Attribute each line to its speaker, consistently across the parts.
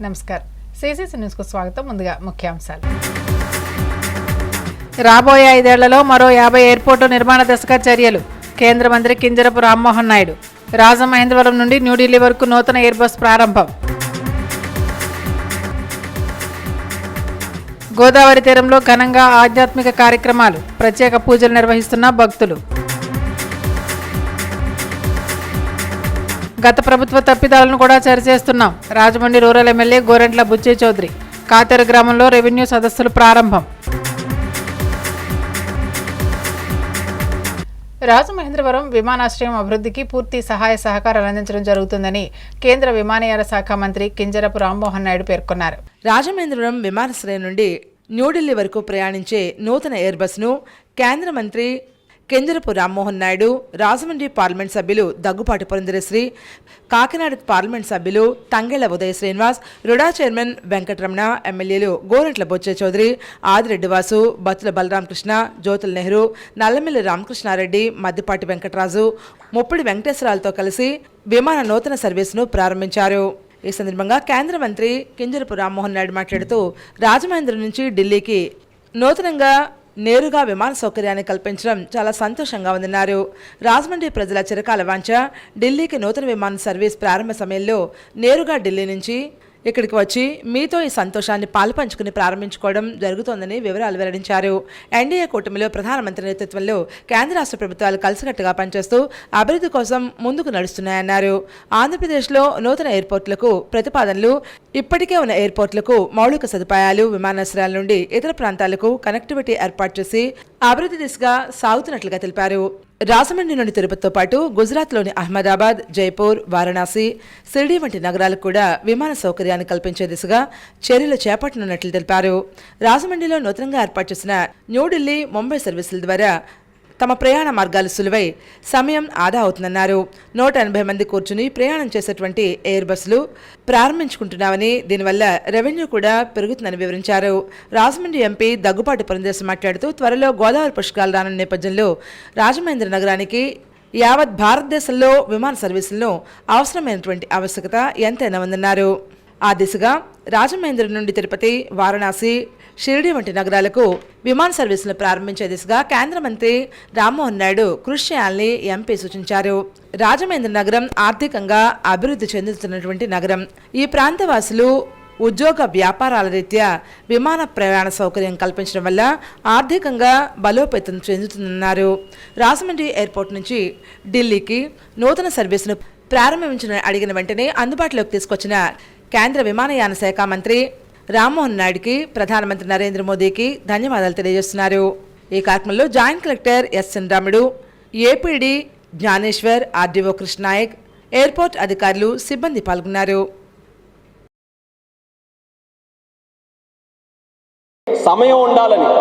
Speaker 1: నమస్కారం. సిసిసి న్యూస్కు స్వాగతం. ముందుగా ముఖ్యాంశాలు. రాబోయే 5 ఏళ్లలో మరో 50 ఎయిర్పోర్టు నిర్మాణ దిశగా చర్యలు. కేంద్ర మంత్రి కింజరపు రామ్మోహన్ నాయుడు. రాజమహేంద్రవరం నుండి న్యూఢిల్లీ వరకు నూతన ఎయిర్ బస్ ప్రారంభం. గోదావరి తీరంలో ఘనంగా ఆధ్యాత్మిక కార్యక్రమాలు. ప్రత్యేక పూజలు నిర్వహిస్తున్న భక్తులు. గత ప్రభుత్వ తప్పిదాలను కూడా సరిచేస్తున్నాం. Rajahmundry rural MLA Gorantla Butchaiah Chowdary. కాతేరు గ్రామంలో రెవెన్యూ సదస్సులు ప్రారంభం. రాజమహేంద్రవరం విమానాశ్రయం అభివృద్ధికి పూర్తి సహాయ సహకారాలు అందించడం జరుగుతుందని కేంద్ర విమానయాన శాఖ మంత్రి కింజరపు రామ్మోహన్ నాయుడు పేర్కొన్నారు.
Speaker 2: రాజమహేంద్రవరం విమానాశ్రయం నుండి న్యూఢిల్లీ వరకు ప్రయాణించే నూతన ఎయిర్ బస్ను కేంద్ర మంత్రి కింజరపు రామ్మోహన్ నాయుడు, రాజమండ్రి పార్లమెంట్ సభ్యులు దగ్గుపాటి పురంధరేశ్వరి, కాకినాడ పార్లమెంట్ సభ్యులు తంగెళ్ల ఉదయ శ్రీనివాస్, రుడా చైర్మన్ వెంకటరమణ, ఎమ్మెల్యేలు గోరంట్ల బొచ్చే చౌదరి, ఆదిరెడ్డి వాసు, బత్తుల బలరామకృష్ణ, జ్యోతుల నెహ్రూ, నల్లమిల్లి రామకృష్ణారెడ్డి, మద్దిపాటి వెంకటరాజు, ముప్పిడి వెంకటేశ్వరాలతో కలిసి విమాన నూతన సర్వీసును ప్రారంభించారు. ఈ సందర్భంగా కేంద్ర మంత్రి కింజరపు రామ్మోహన్ నాయుడు మాట్లాడుతూ రాజమహేంద్రం నుంచి ఢిల్లీకి నూతనంగా నేరుగా విమాన సౌకర్యాన్ని కల్పించడం చాలా సంతోషంగా ఉందన్నారు. రాజమండ్రి ప్రజల చిరకాల వాంఛ ఢిల్లీకి నూతన విమాన సర్వీస్ ప్రారంభ సమయంలో నేరుగా ఢిల్లీ నుంచి ఇక్కడికి వచ్చి మీతో ఈ సంతోషాన్ని పాలుపంచుకుని ప్రారంభించుకోవడం జరుగుతోందని వివరాలు వెల్లడించారు. ఎన్డీఏ కూటమిలో ప్రధానమంత్రి నేతృత్వంలో కేంద్ర రాష్ట్ర ప్రభుత్వాలు కలిసికట్టుగా పనిచేస్తూ అభివృద్ధి కోసం ముందుకు నడుస్తున్నాయన్నారు. ఆంధ్రప్రదేశ్లో నూతన ఎయిర్పోర్టులకు ప్రతిపాదనలు, ఇప్పటికే ఉన్న ఎయిర్పోర్టులకు మౌలిక సదుపాయాలు, విమానాశ్రయాల నుండి ఇతర ప్రాంతాలకు కనెక్టివిటీ ఏర్పాటు చేసి అభివృద్ధి దిశగా సాగుతున్నట్లుగా తెలిపారు. రాజమండ్రి నుండి తిరుపతితో పాటు గుజరాత్లోని అహ్మదాబాద్, జైపూర్, వారణాసి, షిర్డీ వంటి నగరాలకు కూడా విమాన సౌకర్యాన్ని కల్పించే దిశగా చర్యలు చేపట్టనున్నట్లు తెలిపారు. రాజమండ్రిలో నూతనంగా ఏర్పాటు చేసిన న్యూఢిల్లీ, ముంబై సర్వీసుల ద్వారా తమ ప్రయాణ మార్గాలు సులువై సమయం ఆదా అవుతుందన్నారు. 180 మంది కూర్చుని ప్రయాణం చేసేటువంటి ఎయిర్ బస్సులు ప్రారంభించుకుంటున్నామని, దీనివల్ల రెవెన్యూ కూడా పెరుగుతుందని వివరించారు. రాజమండ్రి ఎంపీ దగ్గుపాటి పురంధరేశ్వరి మాట్లాడుతూ త్వరలో గోదావరి పుష్కరాలు రానున్న నేపథ్యంలో రాజమహేంద్ర నగరానికి యావత్ భారతదేశంలో విమాన సర్వీసులను అవసరమైనటువంటి ఆవశ్యకత ఎంతైనా ఉందన్నారు. ఆ దిశగా రాజమహేంద్రం నుండి తిరుపతి, వారణాసి, షిర్డీ వంటి నగరాలకు విమాన సర్వీసులను ప్రారంభించే దిశగా కేంద్ర మంత్రి రామ్మోహన్ నాయుడు కృషి చేయాలని ఎంపీ సూచించారు. రాజమహేంద్ర నగరం ఆర్థికంగా అభివృద్ధి చెందుతున్నటువంటి నగరం. ఈ ప్రాంతవాసులు ఉద్యోగ వ్యాపారాల రీత్యా విమాన ప్రయాణ సౌకర్యం కల్పించడం వల్ల ఆర్థికంగా బలోపేతం చెందుతుందన్నారు. రాజమండ్రి ఎయిర్పోర్ట్ నుంచి ఢిల్లీకి నూతన సర్వీసును ప్రారంభించిన అడిగిన వెంటనే అందుబాటులోకి తీసుకొచ్చిన కేంద్ర విమానయాన శాఖ మంత్రి రామ్మోహన్ నాయుడుకి ప్రధానమంత్రి నరేంద్ర మోదీకి ధన్యవాదాలు తెలియజేస్తున్నారు. ఈ కార్యక్రమంలో జాయింట్ కలెక్టర్ ఎస్.ఎన్. రాముడు, APD Gnaneshwar, RDO Krishna Nayak, airport అధికారులు, సిబ్బంది పాల్గొన్నారు.
Speaker 3: సమయం ఉండాలని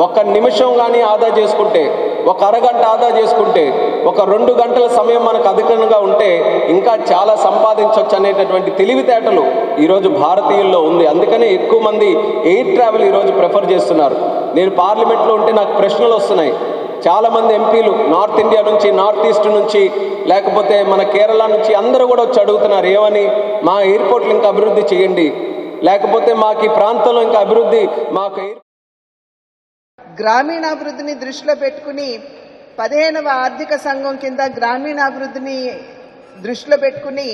Speaker 3: ఒక నిమిషం కానీ ఆదా చేసుకుంటే, ఒక అరగంట ఆదా చేసుకుంటే, ఒక 2 గంటల సమయం మనకు అధికంగా ఉంటే ఇంకా చాలా సంపాదించవచ్చు అనేటటువంటి తెలివితేటలు ఈరోజు భారతీయుల్లో ఉంది. అందుకనే ఎక్కువ మంది ఎయిర్ ట్రావెల్ ఈరోజు ప్రిఫర్ చేస్తున్నారు. నేను పార్లమెంట్లో ఉంటే నాకు ప్రశ్నలు వస్తున్నాయి. చాలామంది ఎంపీలు నార్త్ ఇండియా నుంచి, నార్త్ ఈస్ట్ నుంచి, లేకపోతే మన కేరళ నుంచి అందరూ కూడా వచ్చి అడుగుతున్నారు, ఏమని, మా ఎయిర్పోర్ట్లు ఇంకా అభివృద్ధి చేయండి, లేకపోతే మాకు ఈ ప్రాంతంలో ఇంకా అభివృద్ధి, మాకు
Speaker 4: గ్రామీణాభివృద్ధిని దృష్టిలో పెట్టుకుని 15వ ఆర్థిక సంఘం కింద గ్రామీణాభివృద్ధిని దృష్టిలో పెట్టుకుని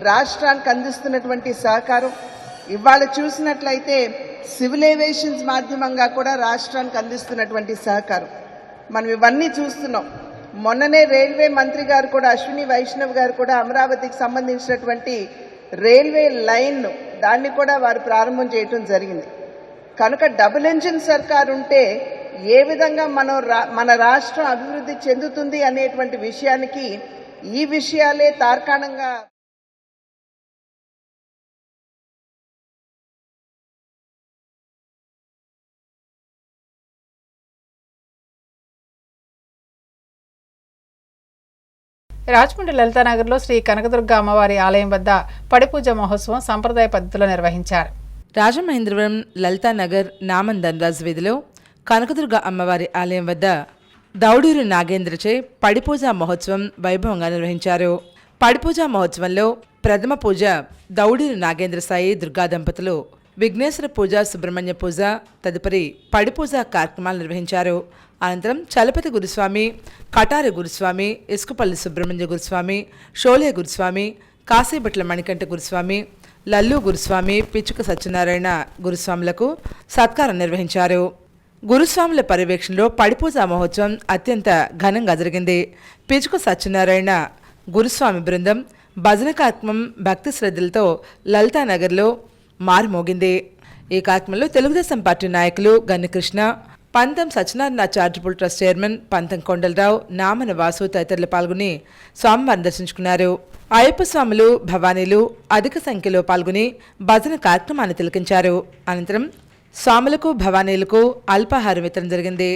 Speaker 4: రాష్ట్రానికి అందిస్తున్నటువంటి సహకారం, ఇవాళ చూసినట్లయితే సివిల్ ఏవియేషన్స్ మాధ్యమంగా కూడా రాష్ట్రానికి అందిస్తున్నటువంటి సహకారం మనం ఇవన్నీ చూస్తున్నాం. మొన్ననే రైల్వే మంత్రి గారు కూడా, అశ్విని వైష్ణవ్ గారు కూడా అమరావతికి సంబంధించినటువంటి రైల్వే లైన్ దాన్ని కూడా వారు ప్రారంభం చేయటం జరిగింది. కనుక డబుల్ ఇంజిన్ సర్కార్ ఉంటే ఏ విధంగా మన రాష్ట్రం అభివృద్ధి చెందుతుంది అనేటువంటి విషయానికి ఈ విషయాలే తార్కాణంగా
Speaker 1: రాజమండ్రి లలితానగర్లో శ్రీ కనకదుర్గ అమ్మవారి ఆలయం వద్ద పడిపూజ మహోత్సవం సంప్రదాయ పద్ధతిలో నిర్వహించారు.
Speaker 2: రాజమహేంద్రవరం లలితానగర్ నామన్ ధనరాజ్ వీధిలో కనకదుర్గ అమ్మవారి ఆలయం వద్ద దౌడూరి నాగేంద్రచే పడిపూజ మహోత్సవం వైభవంగా నిర్వహించారు. పడిపూజ మహోత్సవంలో ప్రథమ పూజ దౌడీలు నాగేంద్ర సాయి దుర్గా దంపతులు, విఘ్నేశ్వర పూజ, సుబ్రహ్మణ్య పూజ, తదుపరి పడి పూజ కార్యక్రమాలు నిర్వహించారు. అనంతరం చలపతి గురుస్వామి, కటారి గురుస్వామి, ఇసుకపల్లి సుబ్రహ్మణ్య గురుస్వామి, షోలే గురుస్వామి, కాశీభట్ల మణికంఠ గురుస్వామి, లల్లు గురుస్వామి, పిచ్చుక సత్యనారాయణ గురుస్వాములకు సత్కారం నిర్వహించారు. గురుస్వాముల పర్యవేక్షణలో పడిపూజ మహోత్సవం అత్యంత ఘనంగా జరిగింది. పిచ్చుక సత్యనారాయణ గురుస్వామి బృందం భజన కార్యక్రమం భక్తి శ్రద్ధలతో లలితానగర్లో మారుమోగింది. ఈ కార్యక్రమంలో తెలుగుదేశం పార్టీ నాయకులు గన్నకృష్ణ, పంతం సత్యనారాయణ చారిటబుల్ ట్రస్ట్ చైర్మన్ పంతం కొండలరావు, నామన వాసు తదితరులు పాల్గొని స్వామివారిని దర్శించుకున్నారు. అయ్యప్ప స్వాములు, భవానీలు అధిక సంఖ్యలో పాల్గొని భజన కార్యక్రమాన్ని తిలకించారు. అనంతరం స్వాములకు, భవానీలకు అల్పాహారం వితరణ జరిగింది.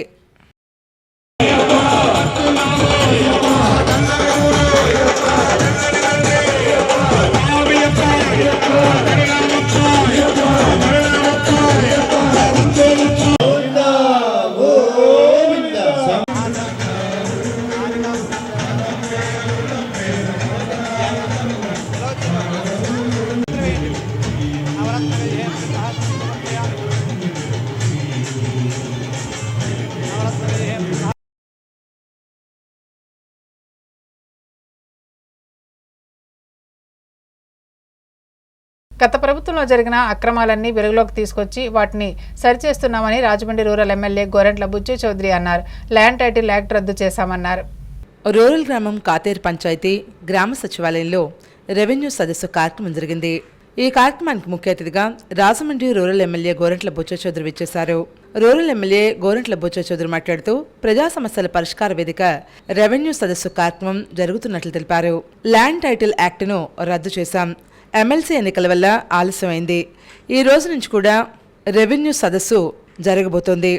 Speaker 1: గత ప్రభుత్వంలో జరిగిన అక్రమాలన్నీ వెలుగులోకి తీసుకొచ్చి వాటిని సరిచేస్తున్నామని రాజమండ్రి రూరల్ ఎమ్మెల్యే గోరంట్ల బుజ్జి చౌదరి అన్నారు. ల్యాండ్ టైటిల్ యాక్ట్ రద్దు చేశామన్నారు.
Speaker 2: రూరల్ గ్రామం కాతేరు పంచాయతీ గ్రామ సచివాలయంలో రెవెన్యూ సదస్సు కార్యక్రమం జరిగింది. ఈ కార్యక్రమానికి ముఖ్య అతిథిగా రాజమండ్రి రూరల్ ఎమ్మెల్యే గోరంట్ల బుజ్జి చౌదరి విచ్చేశారు. రూరల్ ఎమ్మెల్యే గోరంట్ల బుజ్జి చౌదరి మాట్లాడుతూ ప్రజా సమస్యల పరిష్కార వేదిక రెవెన్యూ సదస్సు కార్యక్రమం జరుగుతున్నట్లు తెలిపారు. ల్యాండ్ టైటిల్ యాక్ట్ను రద్దు చేశాం. ఎమ్మెల్సీ ఎన్నికల వల్ల ఆలస్యమైంది. ఈ రోజు నుంచి కూడా రెవెన్యూ సదస్సు జరగబోతోంది.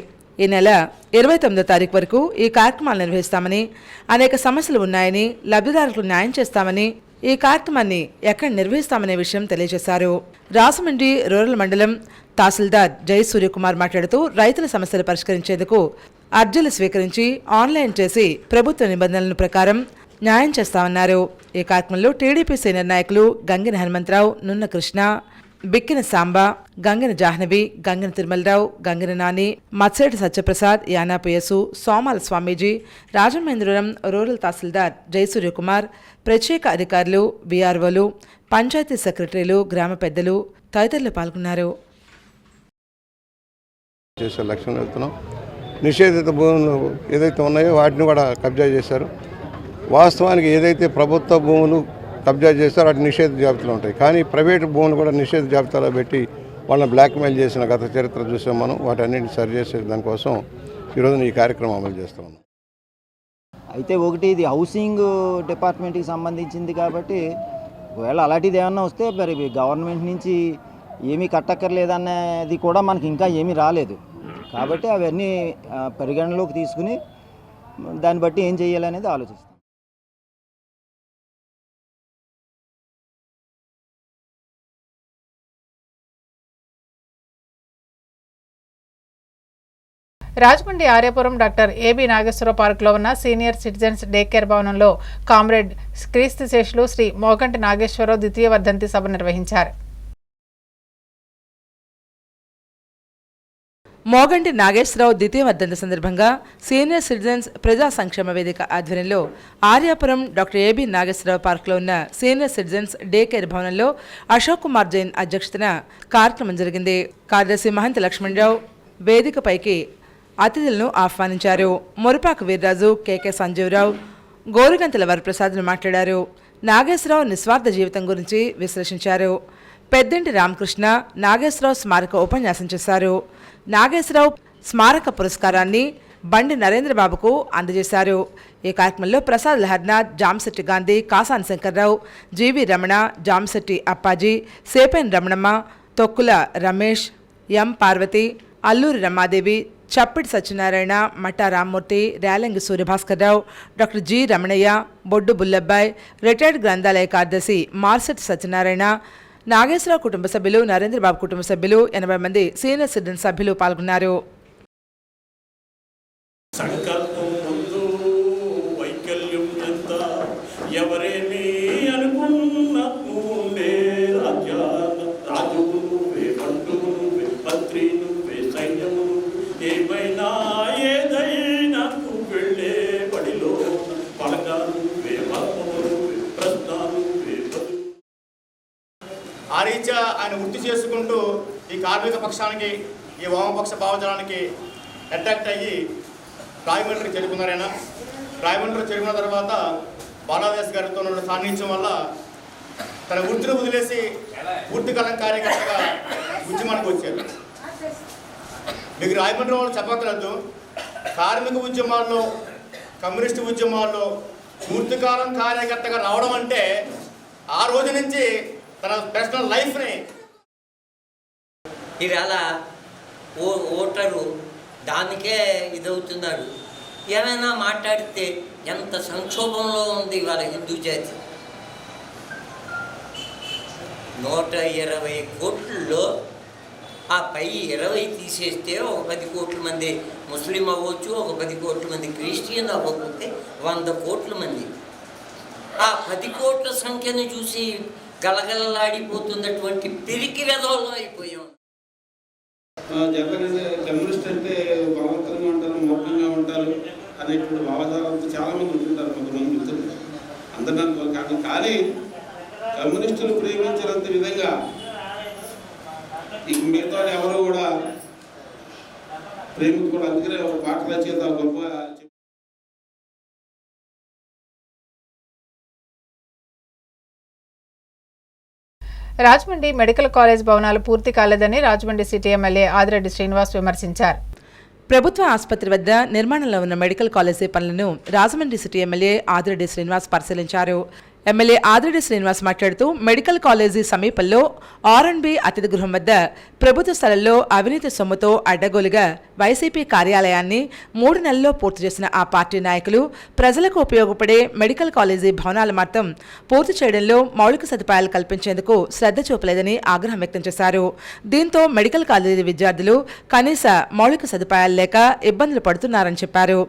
Speaker 2: ఈ నెల 29వ తారీఖు వరకు ఈ కార్యక్రమాలు నిర్వహిస్తామని, అనేక సమస్యలు ఉన్నాయని, లబ్ధిదారులకు న్యాయం చేస్తామని, ఈ కార్యక్రమాన్ని ఎక్కడ నిర్వహిస్తామనే విషయం తెలియజేశారు. రాజమండ్రి రూరల్ మండలం తహసీల్దార్ జై సూర్యకుమార్ మాట్లాడుతూ రైతుల సమస్యలు పరిష్కరించేందుకు అర్జీలు స్వీకరించి ఆన్లైన్ చేసి ప్రభుత్వ నిబంధనల ప్రకారం న్యాయం చేస్తామన్నారు. ఈ కార్యక్రమంలో టీడీపీ సీనియర్ నాయకులు గంగిన హనుమంతరావు, నున్న కృష్ణ, బిక్కిన సాంబ, గంగిన జాహ్నవి, గంగిన తిరుమలరావు, గంగిన నాని, మత్సేటి సత్యప్రసాద్, యానాపు యేసు, సోమాల స్వామీజీ, రాజమహేంద్రవరం రూరల్ తహసీల్దార్ జయసూర్యకుమార్, ప్రత్యేక అధికారులు, బీఆర్ఓలు, పంచాయతీ సెక్రటరీలు, గ్రామ పెద్దలు తదితరులు పాల్గొన్నారు.
Speaker 5: నిషేధిత భూములు ఏదైతే ఉన్నాయో వాటిని కూడా కబ్జా చేశారు. వాస్తవానికి ఏదైతే ప్రభుత్వ భూములు కబ్జా చేస్తారో వాటి నిషేధ జాబితాలో ఉంటాయి. కానీ ప్రైవేటు భూములు కూడా నిషేధ జాబితాలో పెట్టి వాళ్ళని బ్లాక్మెయిల్ చేసిన గత చరిత్ర చూసాం మనం. వాటన్నింటిని సరిచేసే దానికోసం ఈరోజు ఈ కార్యక్రమం అమలు చేస్తూ ఉన్నాం.
Speaker 6: అయితే ఒకటి ఇది హౌసింగ్ డిపార్ట్మెంట్కి సంబంధించింది కాబట్టి ఒకవేళ అలాంటిది ఏమన్నా వస్తే మరి గవర్నమెంట్ నుంచి ఏమీ కట్టక్కర్లేదనేది కూడా మనకి ఇంకా ఏమీ రాలేదు. కాబట్టి అవన్నీ పరిగణలోకి తీసుకుని దాన్ని బట్టి ఏం చేయాలనేది ఆలోచిస్తాం.
Speaker 1: రాజమండ్రి ఆర్యపురం డాక్టర్ ఏబి నాగేశ్వరరావు పార్కులో ఉన్న సీనియర్ సిటిజన్స్ డే కేర్ భవనంలో కామ్రేడ్ క్రీస్తు శేషులు శ్రీ మోగంటి నాగేశ్వరరావు ద్వితీయ వర్ధంతి సభ నిర్వహించారు.
Speaker 2: మోగంటి నాగేశ్వరరావు ద్వితీయ వర్ధంతి సందర్భంగా సీనియర్ సిటిజన్స్ ప్రజా సంక్షేమ వేదిక ఆధ్వర్యంలో ఆర్యాపురం డాక్టర్ ఏబి నాగేశ్వరరావు పార్కులో ఉన్న సీనియర్ సిటిజన్స్ డే కేర్ భవనంలో అశోక్ కుమార్ జైన్ అధ్యక్షతన కార్యక్రమం జరిగింది. కార్యదర్శి మహంతి లక్ష్మణరావు వేదికపైకి అతిథులను ఆహ్వానించారు. మురపాక వీర్రాజు, కెకే సంజీవరావు, గోరుగంతల వరప్రసాద్లు మాట్లాడారు. నాగేశ్వరరావు నిస్వార్థ జీవితం గురించి విశ్లేషించారు. పెద్దంటి రామకృష్ణ నాగేశ్వరరావు స్మారక ఉపన్యాసం చేశారు. నాగేశ్వరరావు స్మారక పురస్కారాన్ని బండి నరేంద్రబాబుకు అందజేశారు. ఈ కార్యక్రమంలో ప్రసాద్ లహర్నాథ్, జాంశెట్టి గాంధీ, కాసాని శంకర్రావు, జీవి రమణ, జాంశెట్టి అప్పాజీ, సేపెన్ రమణమ్మ, తొక్కుల రమేష్, ఎం పార్వతి, అల్లూరి రమాదేవి, చప్పిడి సత్యనారాయణ, మట్టా రామ్మూర్తి, రేలంగి సూర్యభాస్కర్రావు, డాక్టర్ జి రమణయ్య, బొడ్డు బుల్లబ్బాయ్, రిటైర్డ్ గ్రంథాలయ కార్యదర్శి మార్సెట్ సత్యనారాయణ, నాగేశ్వరరావు కుటుంబ సభ్యులు, నరేంద్రబాబు కుటుంబ సభ్యులు, 80 మంది సీనియర్ సిటిజన్ సభ్యులు పాల్గొన్నారు.
Speaker 7: ఎవరేమి అనుకున్నా ఆ రీత్యా ఆయన వృత్తి చేసుకుంటూ ఈ కార్మిక పక్షానికి ఈ వామపక్ష భావజాలానికి అట్రాక్ట్ అయ్యి రాయమండ్రికి చేరుకున్నారు. ఆయన రాయమండ్రి చేరుకున్న తర్వాత బాలాదేశ్ గారితో ఉన్న సాన్నిధ్యం వల్ల తన వృత్తిని వదిలేసి పూర్తి కాలం కార్యకర్తగా ఉద్యమానికి వచ్చారు. మీకు రాయమండ్రి వాళ్ళు చెప్పగలదు, కార్మిక ఉద్యమాల్లో కమ్యూనిస్టు ఉద్యమాల్లో పూర్తికాలం కార్యకర్తగా రావడం అంటే ఆ రోజు నుంచి తన పర్సనల్ లైఫ్ని
Speaker 8: ఈవేళ ఓటరు దానికే ఇదవుతున్నాడు. ఏమైనా మాట్లాడితే ఎంత సంక్షోభంలో ఉంది ఇవాళ హిందూ జాతి. 120 కోట్లలో ఆ పై 20 తీసేస్తే ఒక 10 కోట్ల మంది ముస్లిం అవ్వచ్చు, ఒక 10 కోట్ల మంది క్రిస్టియన్ అవ్వకపోతే 100 కోట్ల మంది. ఆ 10 కోట్ల సంఖ్యను చూసి గలగలలాడిపోతున్నటువంటి పిరికి వెధవలు అయిపోయాం.
Speaker 9: జగన్ కమ్యూనిస్ట్ అంటే బలవంతంగా ఉంటారు, మౌనంగా ఉంటారు అనేటువంటి భావజాలంతో చాలామంది ఉంటుంటారు. కొంతమంది మిత్రులు అందరూ కాదు, కానీ కమ్యూనిస్టులు ప్రేమించినంత విధంగా ఇక మిగతా ఎవరు కూడా ప్రేమించుకోవడం. అందుకనే ఒక పాట రచయిత గొప్ప
Speaker 1: రాజమండ్రి మెడికల్ కాలేజ్ భవనాలు పూర్తి కాలేదని రాజమండ్రి సిటీ ఎమ్మెల్యే ఆదిరెడ్డి శ్రీనివాస్ విమర్శించారు.
Speaker 2: ప్రభుత్వ ఆసుపత్రి వద్ద నిర్మాణంలో ఉన్న మెడికల్ కాలేజీ పనులను రాజమండ్రి సిటీ ఎమ్మెల్యే ఆదిరెడ్డి శ్రీనివాస్ పరిశీలించారు. ఎమ్మెల్యే ఆదిరెడ్డి శ్రీనివాస్ మాట్లాడుతూ మెడికల్ కాలేజీ సమీపంలో ఆర్ఎండ్బి అతిథి గృహం వద్ద ప్రభుత్వ స్థలంలో అవినీతి సొమ్ముతో అడ్డగోలుగా వైసీపీ కార్యాలయాన్ని 3 నెలల్లో పూర్తి చేసిన ఆ పార్టీ నాయకులు ప్రజలకు ఉపయోగపడే మెడికల్ కాలేజీ భవనాలు మాత్రం పూర్తి చేయడంలో మౌలిక సదుపాయాలు కల్పించేందుకు శ్రద్ధ చూపలేదని ఆగ్రహం వ్యక్తం చేశారు. దీంతో మెడికల్ కాలేజీ విద్యార్థులు కనీస మౌలిక సదుపాయాలు లేక ఇబ్బందులు పడుతున్నారని చెప్పారు.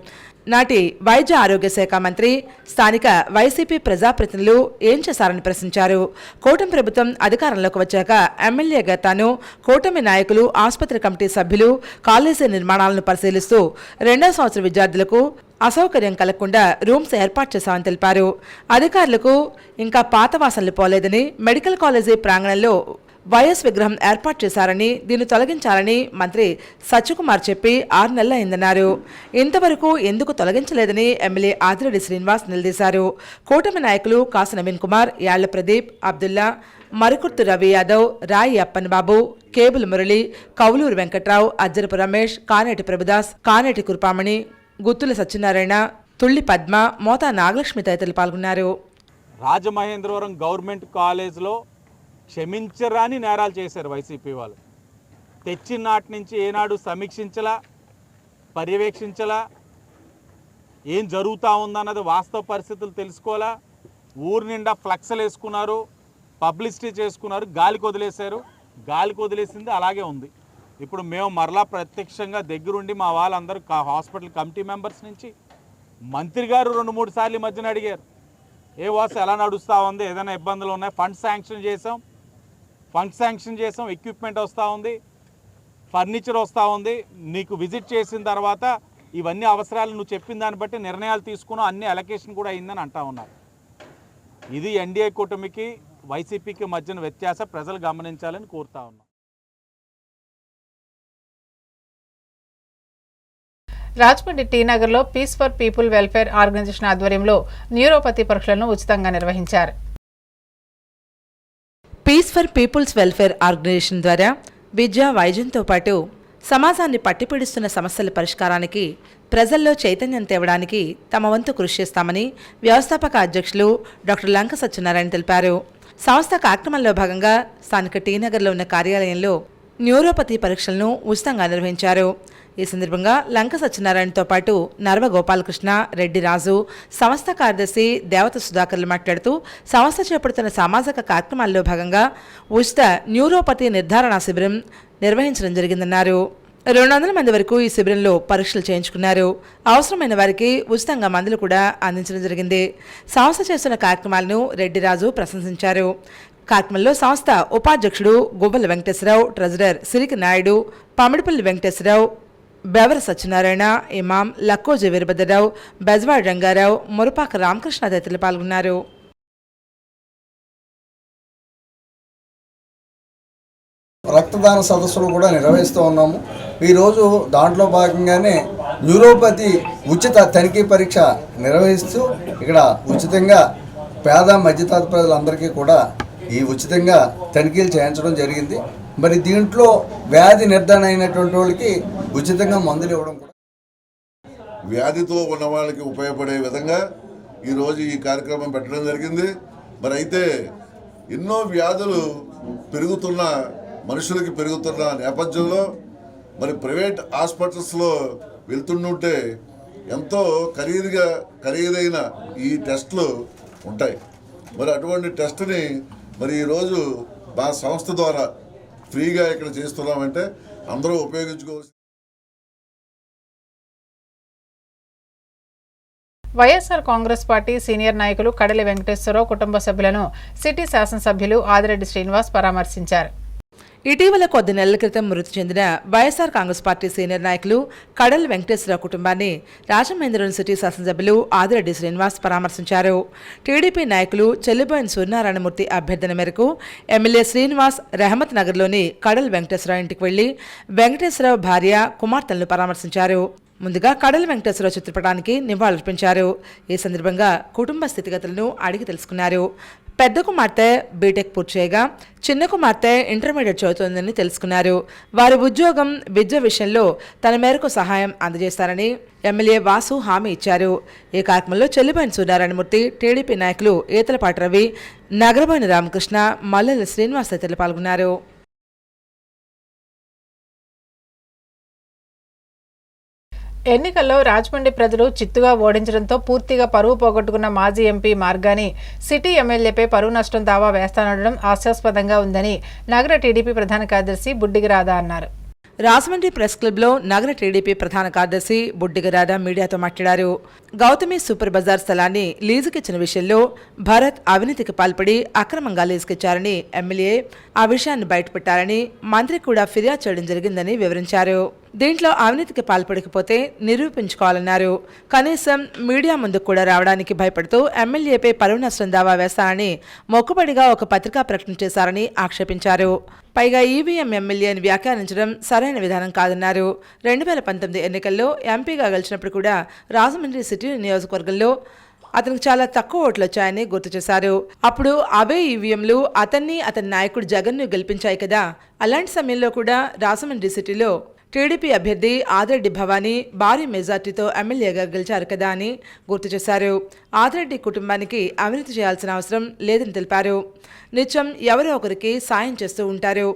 Speaker 2: నాటి వైద్య ఆరోగ్య శాఖ మంత్రి స్థానిక వైసీపీ ప్రజాప్రతినిధులు ఏం చేశారని ప్రశ్నించారు. కూటమి ప్రభుత్వం అధికారంలోకి వచ్చాక ఎమ్మెల్యేగా తాను, కూటమి నాయకులు, ఆసుపత్రి కమిటీ సభ్యులు కాలేజీ నిర్మాణాలను పరిశీలిస్తూ 2వ సంవత్సర విద్యార్థులకు అసౌకర్యం కలగకుండా రూమ్స్ ఏర్పాటు చేశామని తెలిపారు. అధికారులకు ఇంకా పాత వాసనలు పోలేదని మెడికల్ కాలేజీ ప్రాంగణంలో వైఎస్ విగ్రహం ఏర్పాటు చేశారని, దీన్ని తొలగించాలని మంత్రి సత్యకుమార్ చెప్పి 6 నెలలు అయిందన్నారు. ఇంతవరకు ఎందుకు తొలగించలేదని ఎమ్మెల్యే ఆదిరెడ్డి శ్రీనివాస్ నిలదీశారు. కూటమి నాయకులు కాసు నవీన్ కుమార్, యాళ్ల ప్రదీప్, అబ్దుల్లా, మరుకుర్తి రవి యాదవ్, రాయి అప్పన్నబాబు, కేబుల్ మురళి, కౌలూరు వెంకట్రావు, అజ్జరపు రమేష్, కానేటి ప్రభుదాస్, కానేటి కురుపామణి, గుత్తుల సత్యనారాయణ, తుళ్లి పద్మ, మోతా నాగలక్ష్మి తదితరులు పాల్గొన్నారు.
Speaker 10: రాజమహేంద్రవరం గవర్నమెంట్ కాలేజ్లో క్షమించరాని నేరాలు చేశారు వైసీపీ వాళ్ళు. తెచ్చిన నాటి నుంచి ఏనాడు సమీక్షించలా, పర్యవేక్షించలా, ఏం జరుగుతూ ఉందన్నది వాస్తవ పరిస్థితులు తెలుసుకోవాలా. ఊరి నిండా ఫ్లక్స్లు వేసుకున్నారు, పబ్లిసిటీ చేసుకున్నారు, గాలికి వదిలేశారు. గాలికి వదిలేసింది అలాగే ఉంది. ఇప్పుడు మేము మరలా ప్రత్యక్షంగా దగ్గరుండి మా వాళ్ళందరూ హాస్పిటల్ కమిటీ మెంబర్స్ నుంచి మంత్రి గారు 2-3 సార్లు ఈ మధ్యన అడిగారు, ఏ వాసు ఎలా నడుస్తూ ఉంది, ఏదైనా ఇబ్బందులు ఉన్నాయి, ఫండ్ శాంక్షన్ చేసాం, ఎక్విప్మెంట్ వస్తూ ఉంది, ఫర్నిచర్ వస్తూ ఉంది, నీకు విజిట్ చేసిన తర్వాత ఇవన్నీ అవసరాలు నువ్వు చెప్పిన దాన్ని బట్టి నిర్ణయాలు తీసుకున్నావు, అన్ని అలొకేషన్ కూడా అయిందని అంటా ఉన్నారు. ఇది ఎన్డీఏ కూటమికి వైసీపీకి మధ్యన వ్యత్యాసం ప్రజలు గమనించాలని కోరుతా ఉన్నాం.
Speaker 1: రాజమండ్రి టీ నగర్లో peace for people welfare organization ఆధ్వర్యంలో న్యూరోపతి పరీక్షలను ఉచితంగా నిర్వహించారు.
Speaker 2: Peace for peoples welfare organization ద్వారా విద్య, వైద్యంతో పాటు సమాజాన్ని పట్టిపీడిస్తున్న సమస్యల పరిష్కారానికి ప్రజల్లో చైతన్యం తేవడానికి తమ వంతు కృషి చేస్తామని వ్యవస్థాపక అధ్యక్షులు డాక్టర్ లంక సత్యనారాయణ తెలిపారు. సంస్థ కార్యక్రమంలో భాగంగా స్థానిక టీ నగర్లో ఉన్న కార్యాలయంలో న్యూరోపతి పరీక్షలను ఉచితంగా నిర్వహించారు. ఈ సందర్భంగా లంక సత్యనారాయణతో పాటు నర్వ గోపాలకృష్ణ, రెడ్డి రాజు, సంస్థ కార్యదర్శి దేవత సుధాకర్లు మాట్లాడుతూ సంస్థ చేపడుతున్న సామాజిక కార్యక్రమాల్లో భాగంగా ఉచిత న్యూరోపతి నిర్ధారణ శిబిరం నిర్వహించడం జరిగిందన్నారు. 200 మంది వరకు ఈ శిబిరంలో పరీక్షలు చేయించుకున్నారు. అవసరమైన వారికి ఉచితంగా మందులు కూడా అందించడం జరిగింది. సంస్థ చేస్తున్న కార్యక్రమాలను రెడ్డి రాజు ప్రశంసించారు. కార్యక్రమంలో సంస్థ ఉపాధ్యక్షుడు గువ్వల వెంకటేశ్వరరావు, ట్రెజరర్ సిరికి నాయుడు, పమిడిపల్లి వెంకటేశ్వరరావు, బెవర సత్యనారాయణ, ఇమాం, లక్కోజి వీరభద్రరావు, బెజవాడ రంగారావు, మురపాక రామకృష్ణ తదితరులు పాల్గొన్నారు.
Speaker 11: రక్తదాన సదస్సులు కూడా నిర్వహిస్తూ ఉన్నాము. ఈరోజు దాంట్లో భాగంగానే న్యూరోపతి ఉచిత తనిఖీ పరీక్ష నిర్వహిస్తూ ఇక్కడ ఉచితంగా పేద మధ్యతరగతి ప్రజలందరికీ కూడా ఈ ఉచితంగా తనిఖీలు చేయించడం జరిగింది. మరి దీంట్లో వ్యాధి నిర్ధారణ అయినటువంటి వాళ్ళకి ఉచితంగా మందులు ఇవ్వడం కూడా
Speaker 12: వ్యాధితో ఉన్న వాళ్ళకి ఉపయోగపడే విధంగా ఈరోజు ఈ కార్యక్రమం పెట్టడం జరిగింది. మరి అయితే ఎన్నో వ్యాధులు పెరుగుతున్న మనుషులకి పెరుగుతున్న నేపథ్యంలో మరి ప్రైవేట్ హాస్పిటల్స్లో వెళ్తుంటే ఎంతో ఖరీదైన ఈ టెస్టులు ఉంటాయి. మరి అటువంటి టెస్ట్ని మరి ఈరోజు మా సంస్థ ద్వారా ఫ్రీగా ఇక్కడ చేస్తున్నామంటే అందరూ ఉపయోగించుకోవచ్చు.
Speaker 1: వైఎస్ఆర్ కాంగ్రెస్ పార్టీ సీనియర్ నాయకులు కడలి వెంకటేశ్వరరావు కుటుంబ సభ్యులను సిటీ శాసనసభ్యులు ఆదిరెడ్డి శ్రీనివాస్ పరామర్శించారు.
Speaker 2: ఇటీవల కొద్ది నెలల క్రితం మృతి చెందిన వైఎస్ఆర్ కాంగ్రెస్ పార్టీ సీనియర్ నాయకులు కడల్ వెంకటేశ్వరరావు కుటుంబాన్ని రాజమహేంద్రవరం సిటీ శాసనసభ్యులు ఆదిరెడ్డి శ్రీనివాస్ పరామర్శించారు. టీడీపీ నాయకులు చెల్లిబోయిన సూర్యనారాయణమూర్తి అభ్యర్థన మేరకు ఎమ్మెల్యే శ్రీనివాస్ రెహమత్ నగర్లోని కడల్ వెంకటేశ్వరరావు ఇంటికి వెళ్లి వెంకటేశ్వరరావు భార్య కుమార్తెలను పరామర్శించారు. ముందుగా కడల్ వెంకటేశ్వరరావు చిత్రపటానికి నివాళులర్పించారు. ఈ సందర్భంగా కుటుంబ స్థితిగతులను అడిగి తెలుసుకున్నారు. పెద్ద కుమార్తె బీటెక్ పూర్తి చేయగా చిన్న కుమార్తె ఇంటర్మీడియట్ చదువుతోందని తెలుసుకున్నారు. వారి ఉద్యోగం విద్య విషయంలో తన మేరకు సహాయం అందజేస్తారని ఎమ్మెల్యే వాసు హామీ ఇచ్చారు. ఈ కార్యక్రమంలో చెల్లిబోయిన సూర్యనారాయణమూర్తి, టీడీపీ నాయకులు ఈతలపాటి రవి, నగరబోయిన రామకృష్ణ, మల్లెల శ్రీనివాస్ తదితరులు పాల్గొన్నారు.
Speaker 1: ఎన్నికల్లో రాజమండ్రి ప్రజలు చిత్తుగా ఓడించడంతో పూర్తిగా పరువు పోగొట్టుకున్న మాజీ ఎంపీ మార్గాని సిటీ ఎమ్మెల్యేపై పరువు నష్టం దావా వేస్తానడం హాస్యాస్పదంగా ఉందని నగర టీడీపీ ప్రధాన కార్యదర్శి బుడ్డిగి రాధా అన్నారు.
Speaker 2: రాజమండ్రి ప్రెస్ క్లబ్లో నగర టీడీపీ ప్రధాన కార్యదర్శి బుడ్డిగి రాధా మీడియాతో మాట్లాడారు. గౌతమి సూపర్ బజార్ స్థలాన్ని లీజుకిచ్చిన విషయంలో భరత్ అవినీతికి పాల్పడి అక్రమంగా లీజుకిచ్చారని ఎమ్మెల్యే ఆ విషయాన్ని బయటపెట్టారని మంత్రి కూడా ఫిర్యాదు చేయడం జరిగిందని వివరించారు. దీంట్లో అవినీతికి పాల్పడకపోతే నిరూపించుకోవాలన్నారు. కనీసం మీడియా ముందుకు కూడా రావడానికి భయపడుతూ ఎమ్మెల్యేపై పరువు నష్టం దావా వేస్తారని మొక్కుబడిగా ఒక పత్రికా ప్రకటన చేశారని ఆక్షేపించారు. పైగా ఈవీఎం ఎమ్మెల్యేని వ్యాఖ్యానించడం సరైన విధానం కాదన్నారు. 2019 ఎన్నికల్లో ఎంపీగా గెలిచినప్పుడు కూడా రాజమండ్రి సిటీ నియోజకవర్గంలో అతనికి చాలా తక్కువ ఓట్లు వచ్చాయని గుర్తు చేశారు. అప్పుడు అవే ఈవీఎంలు అతన్ని అతని నాయకుడు జగన్ను గెలిపించాయి కదా. అలాంటి సమయంలో కూడా రాజమండ్రి సిటీలో టీడీపీ అభ్యర్థి ఆదిరెడ్డి భవానీ భారీ మెజార్టీతో ఎమ్మెల్యేగా గెలిచారు కదా అని గుర్తు చేశారు. ఆదిరెడ్డి కుటుంబానికి అవినీతి చేయాల్సిన అవసరం లేదని తెలిపారు. నిత్యం ఎవరో ఒకరికి సాయం చేస్తూ ఉంటారు.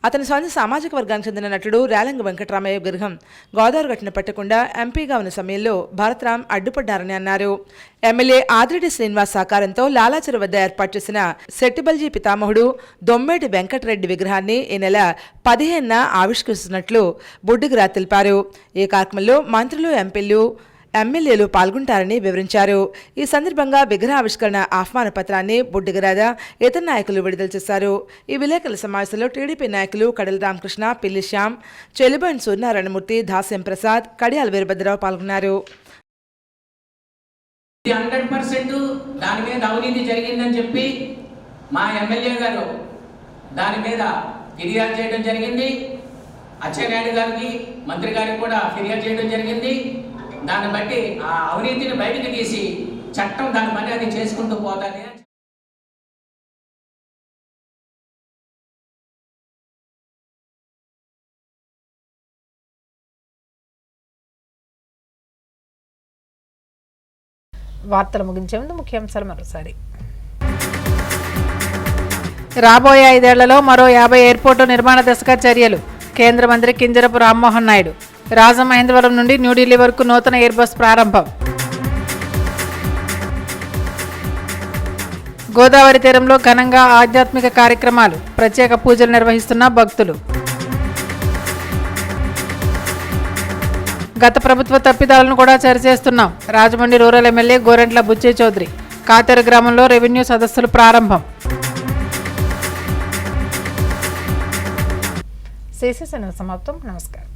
Speaker 2: అతని సొంత సామాజిక వర్గానికి చెందిన నటుడు రేలంగి వెంకటరామయ్య విగ్రహం గోదావరి గట్టున పెట్టకుండా ఎంపీగా ఉన్న సమయంలో భరత్రామ్ అడ్డుపడ్డారని అన్నారు. ఎమ్మెల్యే ఆదిరెడ్డి శ్రీనివాస్ సహకారంతో లాలాచెరు వద్ద ఏర్పాటు చేసిన సెట్టిబల్జీ పితామహుడు దొమ్మేటి వెంకటరెడ్డి విగ్రహాన్ని ఈ నెల 15న ఆవిష్కరిస్తున్నట్లు బుడ్డిగిరా తెలిపారు. ఈ కార్యక్రమంలో మంత్రులు, ఎంపీలు, ఎమ్మెల్యేలు పాల్గొంటారని వివరించారు. ఈ సందర్భంగా విగ్రహావిష్కరణ ఆహ్వాన పత్రాన్ని బుడ్డిగిరాధ ఇతర నాయకులు విడుదల చేశారు. ఈ విలేకరుల సమావేశంలో టీడీపీ నాయకులు కడల రామకృష్ణ, పిల్లి శ్యామ్, చెల్లిబోయిన సూర్యనారాయణమూర్తి, దాస్యం ప్రసాద్, కడియాల వీరభద్రరావు పాల్గొన్నారు.
Speaker 13: 100% దాని మీద అవినీతి జరిగిందని చెప్పి మా ఎమ్మెల్యే గారు దాని మీద ఫిర్యాదు చేయడం జరిగింది. అచ్చెన్నాయుడు గారికి, మంత్రి గారికి కూడా ఫిర్యాదు చేయడం జరిగింది. దాన్ని బట్టి ఆ అవినీతిని బయటకు తీసి చట్టం దాని పని అది చేసుకుంటూ పోతుంది.
Speaker 1: వార్తలు ముగించే ముందు ముఖ్యాంశాలు మరోసారి. రాబోయే 5 ఏళ్లలో మరో 50 ఎయిర్పోర్టు నిర్మాణ దశగా చర్యలు. కేంద్ర మంత్రి కింజరపు రామ్మోహన్ నాయుడు. రాజమహేంద్రవరం నుండి న్యూఢిల్లీ వరకు నూతన ఎయిర్ బస్ ప్రారంభం. గోదావరి తీరంలో ఘనంగా ఆధ్యాత్మిక కార్యక్రమాలు. ప్రత్యేక పూజలు నిర్వహిస్తున్న భక్తులు. గత ప్రభుత్వ తప్పిదాలను కూడా సరిచేస్తున్నాం. Rajahmundry rural MLA Gorantla Butchaiah Chowdary. కాతేరు గ్రామంలో రెవెన్యూ సదస్సులు ప్రారంభం. సమాప్తం. నమస్కారం.